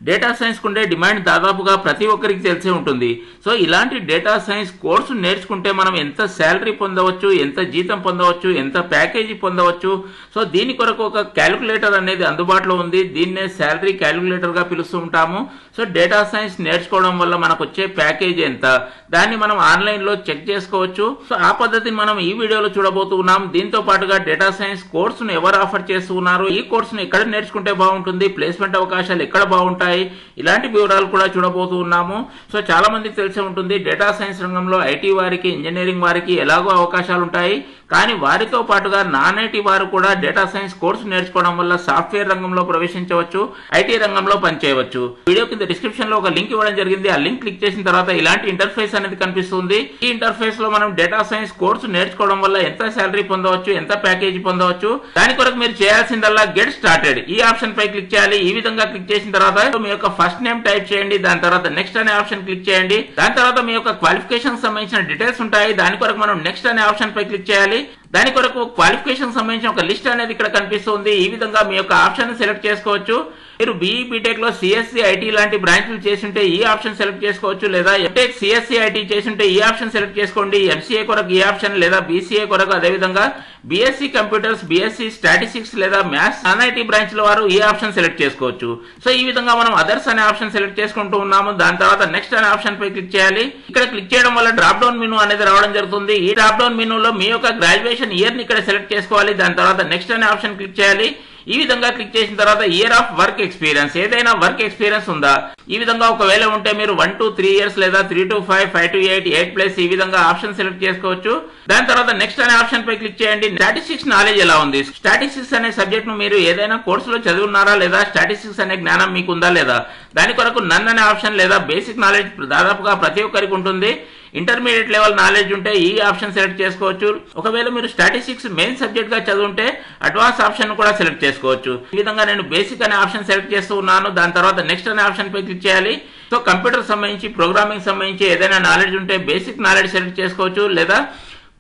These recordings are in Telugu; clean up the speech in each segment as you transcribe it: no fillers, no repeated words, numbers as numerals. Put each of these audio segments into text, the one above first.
డేటా సైన్స్ కుండే డిమాండ్ దాదాపుగా ప్రతి ఒక్కరికి తెలిసే ఉంటుంది. సో ఇలాంటి డేటా సైన్స్ కోర్సు నేర్చుకుంటే మనం ఎంత శాలరీ పొందవచ్చు, ఎంత జీతం పొందవచ్చు, ఎంత ప్యాకేజీ పొందవచ్చు. సో దీని కొరకు ఒక క్యాలిక్యులేటర్ అనేది అందుబాటులో ఉంది. దీన్నే శాలరీ క్యాలిక్యులేటర్ గా పిలుస్తూ ఉంటాము. సో డేటా సైన్స్ నేర్చుకోవడం వల్ల మనకు వచ్చే ప్యాకేజీ ఎంత, దాన్ని మనం ఆన్లైన్ లో చెక్ చేసుకోవచ్చు. సో ఆ పద్ధతిని మనం ఈ వీడియోలో చూడబోతున్నాం. దీంతో పాటుగా డేటా సైన్స్ కోర్సును ఎవరు ఆఫర్ చేస్తూ ఉన్నారు, ఈ కోర్సును ఎక్కడ నేర్చుకుంటే బాగుంటుంది, ప్లేస్మెంట్ అవకాశాలు ఎక్కడ బాగుంటాయి, ఇలాంటి వివరాలు కూడా చూడబోతూ ఉన్నాము. సో చాలా మందికి తెలిసే ఉంటుంది, డేటా సైన్స్ రంగంలో ఐటీ వారికి, ఇంజనీరింగ్ వారికి ఎలాగో అవకాశాలు ఉంటాయి. కానీ వారితో పాటుగా నాన్ ఐటీ వారు కూడా డేటా సైన్స్ కోర్సు నేర్చుకోవడం వల్ల సాఫ్ట్వేర్ రంగంలో ప్రవేశించవచ్చు, ఐటీ రంగంలో పనిచేయవచ్చు. వీడియో కింద డిస్క్రిప్షన్ లో ఒక లింక్ ఇవ్వడం జరిగింది. ఆ లింక్ క్లిక్ చేసిన తర్వాత ఇలాంటి ఇంటర్ఫేస్ అనేది కనిపిస్తుంది. ఈ ఇంటర్ఫేస్ లో మనం డేటా సైన్స్ కోర్సు నేర్చుకోవడం వల్ల ఎంత శాలరీ పొందవచ్చు, ఎంత ప్యాకేజీ పొందవచ్చు, దాని కొరకు మీరు చేయాల్సిందల్లా గెట్ స్టార్టెడ్ ఈ ఆప్షన్ పై క్లిక్ చేయాలి. ఈ విధంగా క్లిక్ చేసిన తర్వాత మీ యొక్క ఫస్ట్ నేమ్ టైప్ చేయండి. దాని తర్వాత నెక్స్ట్ అనే ఆప్షన్ క్లిక్ చేయండి. దాని తర్వాత మీ యొక్క క్వాలిఫికేషన్ సంబంధించిన డీటెయిల్స్ ఉంటాయి. దాని కొరకు మనం నెక్స్ట్ అనే ఆప్షన్ పై క్లిక్ చేయాలి. దాని కొరకు క్వాలిఫికేషన్ సంబంధించిన ఒక లిస్ట్ అనేది ఇక్కడ కనిపిస్తుంది. ఈ విధంగా మీ యొక్క ఆప్షన్ సెలెక్ట్ చేసుకోవచ్చు. మీరు బీఈ బీటెక్ లో సిఎస్సి ఐటీ లాంటి బ్రాంచ్లు చేస్తుంటే ఈ ఆప్షన్ సెలెక్ట్ చేసుకోవచ్చు, లేదా ఎంటెక్ సిఎస్సి ఐటీ చేస్తుంటే ఈ ఆప్షన్ సెలెక్ట్ చేసుకోండి. ఎంసీఏ కొరకు ఈ ఆప్షన్, లేదా బీసీఏ కొరకు, అదేవిధంగా బీఎస్సీ కంప్యూటర్స్, బీఎస్సీ స్టాటిస్టిక్స్ లేదా మ్యాథ్స్ నాన్ ఐటీ బ్రాంచ్ లో వారు ఈ ఆప్షన్ సెలెక్ట్ చేసుకోవచ్చు. సో ఈ విధంగా మనం అదర్స్ అనే ఆప్షన్ సెలెక్ట్ చేసుకుంటూ ఉన్నాము. దాని తర్వాత నెక్స్ట్ అనే ఆప్షన్ పై క్లిక్ చేయాలి. ఇక్కడ క్లిక్ చేయడం వల్ల డ్రాప్ డౌన్ మెనూ అనేది రావడం జరుగుతుంది. ఈ డ్రాప్ డౌన్ మెనూలో మీ యొక్క గ్రాడ్యుయేషన్ ఇయర్ ని ఇక్కడ సెలెక్ట్ చేసుకోవాలి. దాని తర్వాత నెక్స్ట్ అనే ఆప్షన్ క్లిక్ చేయాలి. ఈ విధంగా క్లిక్ చేసిన తర్వాత ఇయర్ ఆఫ్ వర్క్ ఎక్స్పీరియన్స్, ఏదైనా వర్క్ ఎక్స్పీరియన్స్ ఉందా, ఈ విధంగా ఒకవేళ ఉంటే మీరు 1 to 3 years లేదా 3 to 5, 5 to 8, 8+ ఈ విధంగా ఆప్షన్ సెలెక్ట్ చేసుకోవచ్చు. దాని తర్వాత నెక్స్ట్ అనే ఆప్షన్ పై క్లిక్ చేయండి. స్టాటిస్టిక్స్ నాలెడ్జ్ ఎలా ఉంది, స్టాటిస్టిక్స్ అనే సబ్జెక్ట్ ను మీరు ఏదైనా కోర్సులో చదువున్నారా, లేదా స్టాటిస్టిక్స్ అనే జ్ఞానం మీకు ఉందా లేదా, దాని కొరకు నన్ అనే ఆప్షన్, లేదా బేసిక్ నాలెడ్జ్ దాదాపుగా ప్రతి ఒక్కరికి ఉంటుంది. ఇంటర్మీడియట్ లెవెల్ నాలెడ్జ్ ఉంటే ఈ ఆప్షన్ సెలెక్ట్ చేసుకోవచ్చు. ఒకవేళ మీరు స్టాటిస్టిక్స్ మెయిన్ సబ్జెక్ట్ గా చదువుంటే అడ్వాన్స్ ఆప్షన్ కూడా సెలెక్ట్ చేసుకోవచ్చు. ఈ విధంగా నేను బేసిక్ అనే ఆప్షన్ సెలెక్ట్ చేస్తూ ఉన్నాను. దాని తర్వాత నెక్స్ట్ అనే ఆప్షన్ పై క్లిక్ చేయాలి. సో కంప్యూటర్ సంబంధించి, ప్రోగ్రామింగ్ సంబంధించి ఏదైనా నాలెడ్జ్ ఉంటే బేసిక్ నాలెడ్జ్ సెలెక్ట్ చేసుకోవచ్చు, లేదా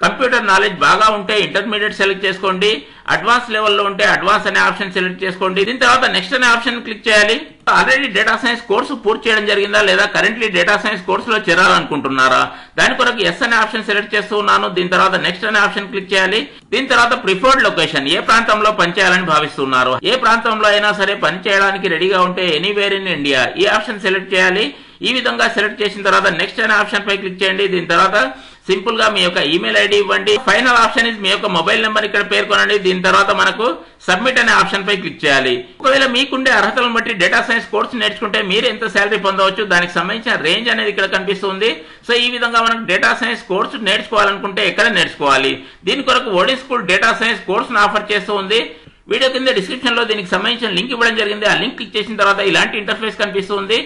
కంప్యూటర్ నాలెడ్జ్ బాగా ఉంటే ఇంటర్మీడియట్ సెలెక్ట్ చేసుకోండి. అడ్వాన్స్ లెవెల్లో ఉంటే అడ్వాన్స్ అనే ఆప్షన్ సెలెక్ట్ చేసుకోండి. దీని తర్వాత నెక్స్ట్ అనే ఆప్షన్ క్లిక్ చేయాలి. ఆల్రెడీ డేటా సైన్స్ కోర్సు పూర్తి చేయడం జరిగిందా, లేదా కరెంట్లీ డేటా సైన్స్ కోర్సులో చేరాలనుకుంటున్నారా, దాని కొరకు ఎస్ అనే ఆప్షన్ సెలెక్ట్ చేస్తూ ఉన్నాను. దీని తర్వాత నెక్స్ట్ అనే ఆప్షన్ క్లిక్ చేయాలి. దీని తర్వాత ప్రిఫర్డ్ లొకేషన్, ఏ ప్రాంతంలో పనిచేయాలని భావిస్తున్నారు, ఏ ప్రాంతంలో అయినా సరే పనిచేయడానికి రెడీగా ఉంటే ఎనీవేర్ ఇన్ ఇండియా ఈ ఆప్షన్ సెలెక్ట్ చేయాలి. ఈ విధంగా సెలెక్ట్ చేసిన తర్వాత నెక్స్ట్ అనే ఆప్షన్ పై క్లిక్ చేయండి. దీని తర్వాత సింపుల్ గా మీ యొక్క ఈమెయిల్ ఐడి ఇవ్వండి. ఫైనల్ ఆప్షన్ ఇస్ మీ యొక్క మొబైల్ నెంబర్ ఇక్కడ పేర్కొనండి. దీని తర్వాత మనకు సబ్మిట్ అనే ఆప్షన్ పై క్లిక్ చేయాలి. ఒకవేళ మీకుండే అర్హతలను బట్టి డేటా సైన్స్ కోర్సు నేర్చుకుంటే మీరు ఎంత శాలరీ పొందవచ్చు, దానికి సంబంధించిన రేంజ్ అనేది ఇక్కడ కనిపిస్తుంది. సో ఈ విధంగా మనం డేటా సైన్స్ కోర్సు నేర్చుకోవాలనుకుంటే ఎక్కడ నేర్చుకోవాలి, దీని కొరకు ఓడి స్కూల్ డేటా సైన్స్ కోర్సును ఆఫర్ చేస్తూ ఉంది. వీడియో కింద డిస్క్రిప్షన్ లో దీనికి సంబంధించిన లింక్ ఇవ్వడం జరిగింది. ఆ లింక్ క్లిక్ చేసిన తర్వాత ఇలాంటి ఇంటర్ఫేస్ కనిపిస్తుంది.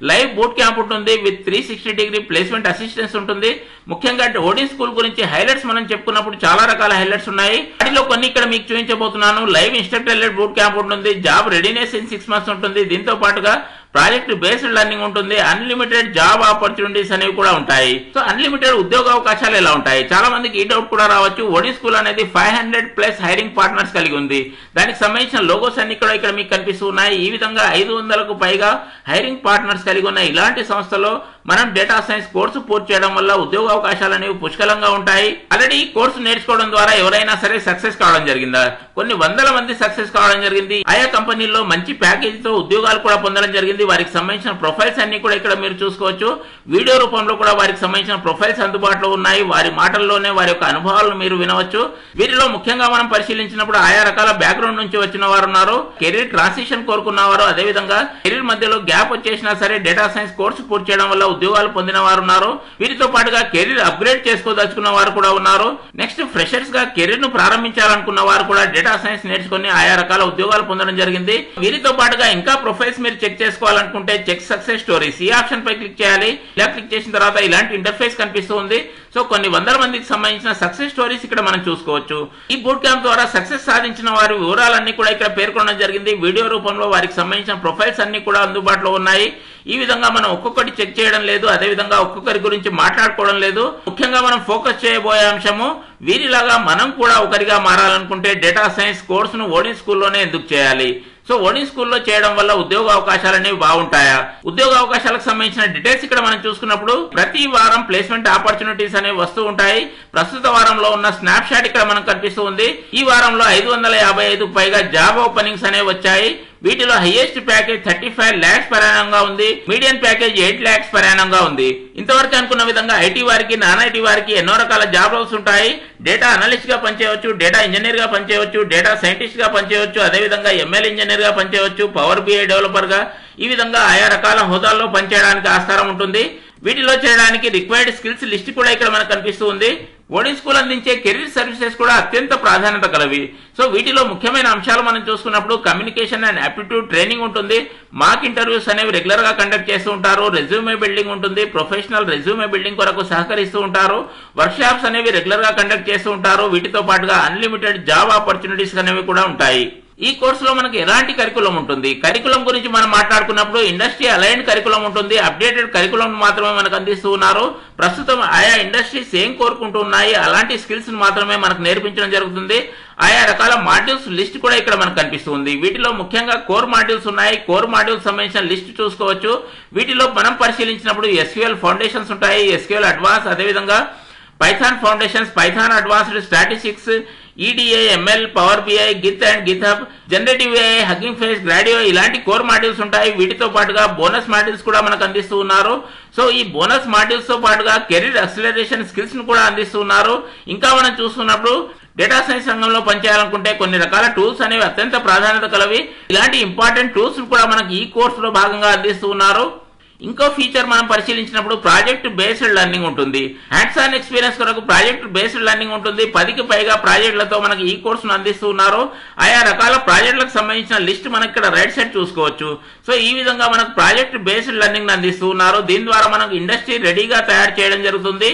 లైవ్ బూట్ క్యాంప్ ఉంటుంది విత్ 360 ప్లేస్మెంట్ అసిస్టెన్స్ ఉంటుంది. ముఖ్యంగా ఓడి స్కూల్ గురించి హైలైట్స్ మనం చెప్పుకున్నప్పుడు చాలా రకాల హైలైట్స్ ఉన్నాయి. వాటిలో కొన్ని ఇక్కడ మీకు చూపించబోతున్నాను. Live instructor led boot camp ఉంటుంది, జాబ్ రెడీనెస్ ఇన్ 6 months ఉంటుంది. దీంతో పాటుగా ప్రాజెక్ట్ బేస్డ్ లెర్నింగ్ ఉంటుంది, అన్లిమిటెడ్ జాబ్ ఆపర్చునిటీస్ అనేవి కూడా ఉంటాయి. సో అన్లిమిటెడ్ ఉద్యోగ అవకాశాలు ఎలా ఉంటాయి, చాలా మందికి ఈ డౌట్ కూడా రావచ్చు. ఓడి స్కూల్ అనేది 500+ హైరింగ్ పార్ట్నర్స్ కలిగి ఉంది. దానికి సంబంధించిన లోగోస్ అన్ని కూడా ఇక్కడ మీకు కనిపిస్తూ ఉన్నాయి. ఈ విధంగా 500కు పైగా హైరింగ్ పార్ట్నర్స్ కలిగి ఉన్న ఇలాంటి సంస్థలో మనం డేటా సైన్స్ కోర్సు పూర్తి చేయడం వల్ల ఉద్యోగ అవకాశాలు అనేవి పుష్కలంగా ఉంటాయి. ఆల్రెడీ ఈ కోర్సు నేర్చుకోవడం ద్వారా ఎవరైనా సరే సక్సెస్ కావడం జరిగిందా, కొన్ని వందల మంది సక్సెస్ కావడం జరిగింది. ఆయా కంపెనీల్లో మంచి ప్యాకేజీతో ఉద్యోగాలు కూడా పొందడం జరిగింది. వారికి సంబంధించిన ప్రొఫైల్స్ అన్ని కూడా ఇక్కడ మీరు చూసుకోవచ్చు. వీడియో రూపంలో కూడా వారికి సంబంధించిన ప్రొఫైల్స్ అందుబాటులో ఉన్నాయి. వారి మాటల్లోనే వారి యొక్క అనుభవాలను మీరు వినవచ్చు. వీరిలో ముఖ్యంగా మనం పరిశీలించినప్పుడు ఆయా రకాల బ్యాక్గ్రౌండ్ నుంచి వచ్చిన వారు ఉన్నారు, కెరీర్ ట్రాన్సిషన్ కోరుకున్నవారు, అదేవిధంగా కెరీర్ మధ్యలో గ్యాప్ వచ్చేసినా సరే డేటా సైన్స్ కోర్సు పూర్తి చేయడం వల్ల ఉద్యోగాలు పొందిన వారు ఉన్నారు. వీరితో పాటుగా కెరీర్ అప్గ్రేడ్ చేసుకోదలుచుకున్న వారు కూడా ఉన్నారు. నెక్స్ట్ ఫ్రెషర్స్ గా కెరీర్ ను ప్రారంభించాలనుకున్న వారు కూడా డేటా సైన్స్ నేర్చుకుని ఆయా రకాల ఉద్యోగాలు పొందడం జరిగింది. వీరితో పాటుగా ఇంకా ప్రొఫైల్స్ మీరు చెక్ చేసుకోవాలనుకుంటే చెక్ సక్సెస్ స్టోరీస్ ఈ ఆప్షన్ పై క్లిక్ చేయాలి. ఇలా క్లిక్ చేసిన తర్వాత ఇలాంటి ఇంటర్ఫేస్ కనిపిస్తుంది. సో కొన్ని వందల మందికి సంబంధించిన సక్సెస్ స్టోరీస్ ఇక్కడ మనం చూసుకోవచ్చు. ఈ బూట్ క్యాంప్ ద్వారా సక్సెస్ సాధించిన వారి వివరాలన్నీ కూడా ఇక్కడ పేర్కొనడం జరిగింది. వీడియో రూపంలో వారికి సంబంధించిన ప్రొఫైల్స్ అన్ని కూడా అందుబాటులో ఉన్నాయి. ఈ విధంగా మనం ఒక్కొక్కటి చెక్ చేయడం లేదు, అదే విధంగా ఒక్కొక్కరి గురించి మాట్లాడుకోవడం లేదు. ముఖ్యంగా మనం ఫోకస్ చేయబోయే అంశము వీరిలాగా మనం కూడా ఒకరిగా మారాలనుకుంటే డేటా సైన్స్ కోర్సును ఓడి స్కూల్లోనే ఎందుకు చేయాలి, సో ఓడింగ్ స్కూల్లో చేయడం వల్ల ఉద్యోగ అవకాశాలు అనేవి బాగుంటాయా? ఉద్యోగ అవకాశాలకు సంబంధించిన డీటెయిల్స్ ఇక్కడ మనం చూసుకున్నప్పుడు ప్రతి వారం ప్లేస్మెంట్ ఆపర్చునిటీస్ అనేవి వస్తూ ఉంటాయి. ప్రస్తుత వారంలో ఉన్న స్నాప్ షాట్ ఇక్కడ మనకు కనిపిస్తూ ఉంది. ఈ వారంలో 555కు పైగా జాబ్ ఓపెనింగ్స్ అనేవి వచ్చాయి. వీటిలో highest package 35 lakhs per annum గా ఉంది. Median package 8 lakhs per annum గా ఉంది. ఇంతవరకు అనుకున్న విధంగా ఐటీ వారికి, నాన్ ఐటీ వారికి ఎన్నో రకాల జాబ్ రోల్స్ ఉంటాయి. డేటా అనలిస్ట్ గా పనిచేయవచ్చు, డేటా ఇంజనీర్ గా పనిచేయవచ్చు, డేటా సైంటిస్ట్ గా పనిచేయవచ్చు, అదేవిధంగా ఎంఎల్ ఇంజనీర్ గా పనిచేయవచ్చు, పవర్ బిఐ డెవలపర్ గా, ఈ విధంగా ఆయా రకాల హోదాల్లో పనిచేయడానికి ఆస్కారం ఉంటుంది. వీటిలో చేయడానికి రిక్వైర్డ్ స్కిల్స్ లిస్ట్ కూడా ఇక్కడ మనకు కనిపిస్తూ ఉంది. ఓడింగ్ స్కూల్ అందించే కెరీర్ సర్వీసెస్ కూడా అత్యంత ప్రాధాన్యత కలవి. సో వీటిలో ముఖ్యమైన అంశాలు మనం చూసుకున్నప్పుడు కమ్యూనికేషన్ అండ్ యాప్టిట్యూడ్ ట్రైనింగ్ ఉంటుంది. మాక్ ఇంటర్వ్యూస్ అనేవి రెగ్యులర్ గా కండక్ట్ చేస్తూ ఉంటారు. రెజ్యూమే బిల్డింగ్ ఉంటుంది. ప్రొఫెషనల్ రెజ్యూమే బిల్డింగ్ కొరకు సహకరిస్తూ ఉంటారు. వర్క్ షాప్స్ అనేవి రెగ్యులర్ గా కండక్ట్ చేస్తూ ఉంటారు. వీటితో పాటుగా అన్లిమిటెడ్ జాబ్ ఆపర్చునిటీస్ అనేవి కూడా ఉంటాయి. ఈ కోర్సులో మనకు ఎలాంటి కరికులం ఉంటుంది? కరికులం గురించి మనం మాట్లాడుకున్నప్పుడు ఇండస్ట్రీ అలైన్డ్ కరికులం ఉంటుంది. అప్డేటెడ్ కరికులం మాత్రమే మనకు అందిస్తూ ఉన్నారు. ప్రస్తుతం ఆయా ఇండస్ట్రీస్ ఏం కోరుకుంటున్నాయి అలాంటి స్కిల్స్ మాత్రమే మనకు నేర్పించడం జరుగుతుంది. ఆయా రకాల మాడ్యూల్స్ లిస్ట్ కూడా ఇక్కడ మనకు కనిపిస్తుంది. వీటిలో ముఖ్యంగా కోర్ మాడ్యూల్స్ ఉన్నాయి. కోర్ మాడ్యూల్స్ సంబంధించిన లిస్ట్ చూసుకోవచ్చు. వీటిలో మనం పరిశీలించినప్పుడు ఎస్క్యూఎల్ ఫౌండేషన్స్ ఉంటాయి, ఎస్క్యూఎల్ అడ్వాన్స్, అదేవిధంగా Python foundations, Python advanced statistics, EDA, ML, Power BI, Git and GitHub, generative AI, Hugging Face, Gradio ఇలాంటి కోర్ మాడ్యూల్స్ ఉంటాయి. వీటితో పాటుగా బోనస్ మాడ్యూల్స్ కూడా మనకు అందిస్తూ ఉన్నారు. సో ఈ బోనస్ మాడ్యూల్స్ తో పాటుగా కెరీర్ అక్సిలరేషన్ స్కిల్స్ ను కూడా అందిస్తూ ఉన్నారు. ఇంకా మనం చూస్తున్నప్పుడు డేటా సైన్స్ రంగంలో పనిచేయాలనుకుంటే కొన్ని రకాల టూల్స్ అనేవి అత్యంత ప్రాధాన్యత కలవి. ఇలాంటి ఇంపార్టెంట్ టూల్స్ కూడా మనకి ఈ కోర్సులో భాగంగా అందిస్తూ ఉన్నారు. ఇంకో ఫీచర్ మనం పరిశీలించినప్పుడు ప్రాజెక్ట్ బేస్డ్ లెర్నింగ్ ఉంటుంది. హ్యాండ్స్ ఆన్ ఎక్స్పీరియన్స్ కొరకు ప్రాజెక్ట్ బేస్డ్ లెర్నింగ్ ఉంటుంది. 10కి పైగా ప్రాజెక్టులతో మనకి ఈ కోర్సును అందిస్తూ ఉన్నారు. ఆయా రకాల ప్రాజెక్టులకు సంబంధించిన లిస్ట్ మనకి ఇక్కడ రైట్ సైడ్ చూసుకోవచ్చు. సో ఈ విధంగా మనకు ప్రాజెక్ట్ బేస్డ్ లెర్నింగ్ అందిస్తూ ఉన్నారు. దీని ద్వారా మనకు ఇండస్ట్రీ రెడీగా తయారు చేయడం జరుగుతుంది.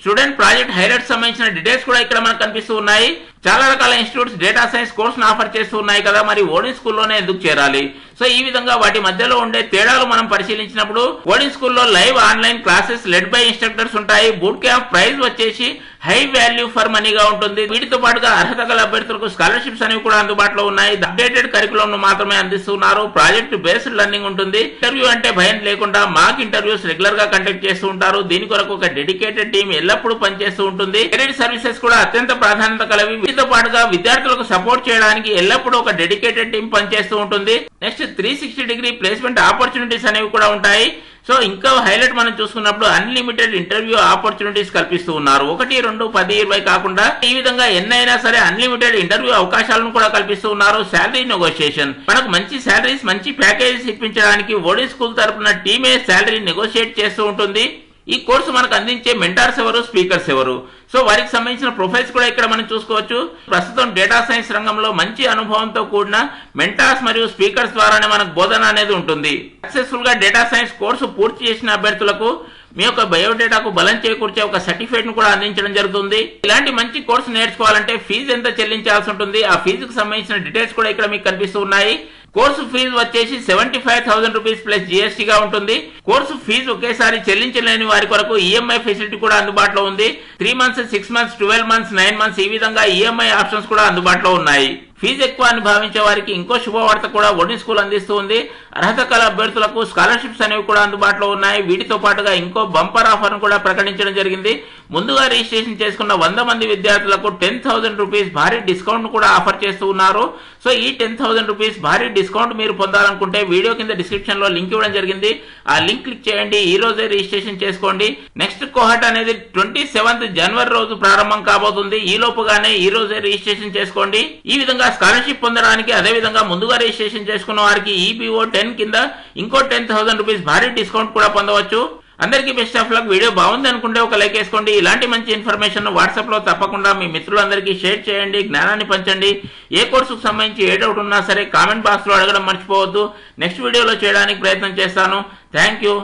స్టూడెంట్ ప్రాజెక్ట్ హైలైట్స్ సంబంధించిన డీటెయిల్స్ కూడా ఇక్కడ మనకు కనిపిస్తూ ఉన్నాయి. చాలా రకాల ఇన్స్టిట్యూట్స్ డేటా సైన్స్ కోర్సును ఆఫర్ చేస్తూ ఉన్నాయి కదా, మరి ఓడింగ్ స్కూల్లోనే ఎందుకు చేరాలి? సో ఈ విధంగా వాటి మధ్యలో ఉండే తేడాలు మనం పరిశీలించినప్పుడు ఓడింగ్ స్కూల్లో live online classes led by instructors ఉంటాయి. బూట్ క్యాంప్ ప్రైజ్ వచ్చేసి హై వాల్యూ ఫర్ మనీగా ఉంటుంది. వీటితో పాటుగా అర్హత గల అభ్యర్థులకు స్కాలర్షిప్స్ అనేవి కూడా అందుబాటులో ఉన్నాయి. అప్డేటెడ్ కరికులం మాత్రమే అందిస్తున్నారు. ప్రాజెక్ట్ బేస్డ్ లెర్నింగ్ ఉంటుంది. ఇంటర్వ్యూ అంటే భయం లేకుండా మాక్ ఇంటర్వ్యూస్ రెగ్యులర్ గా కండక్ట్ చేస్తూ ఉంటారు. దీని కొరకు ఒక డెడికేటెడ్ టీం ఎల్లప్పుడూ పనిచేస్తూ ఉంటుంది. కెరీర్ సర్వీసెస్ కూడా అత్యంత ప్రాధాన్యత కలవి. వీటితో పాటుగా విద్యార్థులకు సపోర్ట్ చేయడానికి ఎల్లప్పుడూ ఒక డెడికేటెడ్ టీం పనిచేస్తూ ఉంటుంది. నెక్స్ట్ 360 డిగ్రీ ప్లేస్మెంట్ ఆపర్చునిటీస్ అనేవి కూడా ఉంటాయి. సో ఇంకా హైలైట్ మనం చూసుకున్నప్పుడు అన్లిమిటెడ్ ఇంటర్వ్యూ ఆపర్చునిటీస్ కల్పిస్తూ ఉన్నారు. 1, 2, 10, 20 కాకుండా ఈ విధంగా ఎన్నైనా సరే అన్లిమిటెడ్ ఇంటర్వ్యూ అవకాశాలను కూడా కల్పిస్తూ ఉన్నారు. శాలరీ నెగోషియేషన్, మనకు మంచి శాలరీస్, మంచి ప్యాకేజెస్ ఇప్పించడానికి ఓడింగ్ స్కూల్ తరపున టీమే శాలరీ నెగోషియేట్ చేస్తూ ఉంటుంది. ఈ కోర్సు మనకు అందించే మెంటార్స్ ఎవరు, స్పీకర్స్ ఎవరు, సో వారికి సంబంధించిన ప్రొఫైల్స్ కూడా ఇక్కడ మనం చూసుకోవచ్చు. ప్రస్తుతం డేటా సైన్స్ రంగంలో మంచి అనుభవంతో కూడిన మెంటార్స్ మరియు స్పీకర్స్ ద్వారానే మనకు బోధన అనేది ఉంటుంది. సక్సెస్ఫుల్ గా డేటా సైన్స్ కోర్సు పూర్తి చేసిన అభ్యర్థులకు మీ యొక్క బయోడేటాకు బలం చేకూర్చే ఒక సర్టిఫికేట్ ను కూడా అందించడం జరుగుతుంది. ఇలాంటి మంచి కోర్సు నేర్చుకోవాలంటే ఫీజు ఎంత చెల్లించాల్సి ఉంటుంది, ఆ ఫీజుకు సంబంధించిన డీటెయిల్స్ కూడా ఇక్కడ మీకు కనిపిస్తూ ఉన్నాయి. కోర్సు ఫీజు వచ్చేసి 75,000 రూపీస్ ప్లస్ జీఎస్టీ గా ఉంటుంది. కోర్సు ఫీజు ఒకేసారి చెల్లించలేని వారి కొరకు ఈఎంఐ ఫెసిలిటీ కూడా అందుబాటులో ఉంది. 3 months, 6 months, 12 months, 9 months ఈ విధంగా ఈఎంఐ ఆప్షన్స్ కూడా అందుబాటులో ఉన్నాయి. ఫీజు ఎక్కువ అని భావించే వారికి ఇంకో శుభవార్త కూడా ఓడింగ్ స్కూల్ అందిస్తూ ఉంది. అర్హత కల అభ్యర్థులకు స్కాలర్షిప్స్ అనేవి కూడా అందుబాటులో ఉన్నాయి. వీటితో పాటుగా ఇంకో బంపర్ ఆఫర్ ను కూడా ప్రకటించడం జరిగింది. ముందుగా రిజిస్ట్రేషన్ చేసుకున్న 100 మంది విద్యార్థులకు 10,000 రూపీస్ భారీ డిస్కౌంట్ ను కూడా ఆఫర్ చేస్తూ ఉన్నారు. సో ఈ 10,000 రూపీస్ భారీ డిస్కౌంట్ మీరు పొందాలనుకుంటే వీడియో కింద డిస్క్రిప్షన్ లో లింక్ ఇవ్వడం జరిగింది. ఆ లింక్ క్లిక్ చేయండి. ఈ రోజే రిజిస్ట్రేషన్ చేసుకోండి. నెక్స్ట్ కోహర్ట్ అనేది 27th జనవరి రోజు ప్రారంభం కాబోతుంది. ఈ లోపుగానే ఈ రోజే రిజిస్ట్రేషన్ చేసుకోండి. ఈ విధంగా స్కాలర్షిప్ పొందడానికి, అదే విధంగా ముందుగా రిజిస్ట్రేషన్ చేసుకున్న వారికి ఈబీఓ 10 కింద ఇంకో 10,000 రూపీస్ భారీ డిస్కౌంట్ కూడా పొందవచ్చు. అందరికీ బెస్ట్ ఆఫ్ లక్. వీడియో బాగుంది అనుకుంటే ఒక లైక్ వేసుకోండి. ఇలాంటి మంచి ఇన్ఫర్మేషన్ వాట్సాప్ లో తప్పకుండా మీ మిత్రులందరికీ షేర్ చేయండి. జ్ఞానాన్ని పంచండి. ఏ కోర్సుకు సంబంధించి ఏ డౌట్ ఉన్నా సరే కామెంట్ బాక్స్ లో అడగడం మర్చిపోవద్దు. నెక్స్ట్ వీడియోలో చేయడానికి ప్రయత్నం చేస్తాను. Thank you.